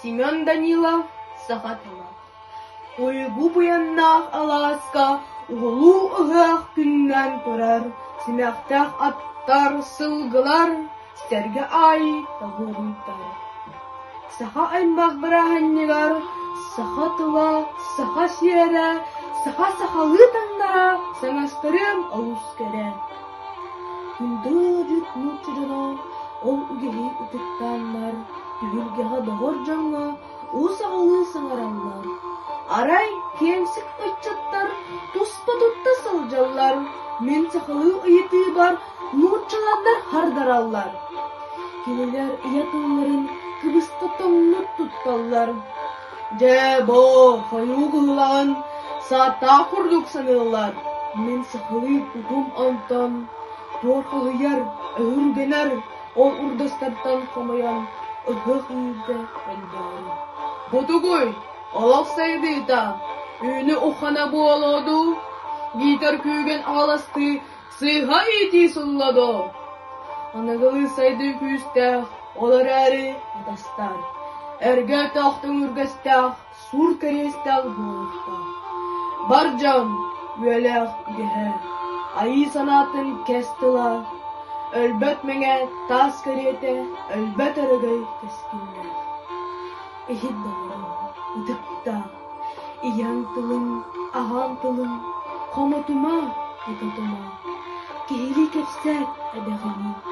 Семен Данилов Сахатова. Уйгу буяннах Аласка, уғылу ұғақ күннен тұрар, семяқтақ аттар сылғылар, стерге ай тағырыйтар. Саха аймақ бірағаннегар, саха тұла, саха сиере, саха-сахалы таңдара, саңастырым ауыз кере. Күндірік нұтчыдана, ол үгеғи үтіктанлар, үйілгеға доғыр жаңға, ұсағалы саңаралар. Арай кемсік ұйтчаттар, тұспа тұтта сылжаллар, мен сақалы ұйеті бар, нұтчаладар хардараллар. Келелер ұятыларын кыбысты тоңны тұтталлар. Бо, хайу ғылан, сата құрдық санылар. Мен сақалы ұтым антан, торқылыяр, өргенер, ол ұрдастардан қомаян, ұғық үйді әлдері. Бұтығой! Олақ сайдыйта, үйіні ұқана болуду, гитар күйген аласты, сыйға еті сұлладу. Анағылы сайды күйістәқ, олар әрі адастар. Әрге тақтың үргістәқ, сұр керестәқ болықтақ. Бар жан, үйеләқ үгеғе, айы санатын кәстіла. Әлбәт мәңе тас кереті, әлбәт әрігай кәскінлер. Эхид дағырым. Ұдықта, ияң тылың, аған тылың, қомытыма, ұтытыма, кейлі кәпсәт әбіғіні.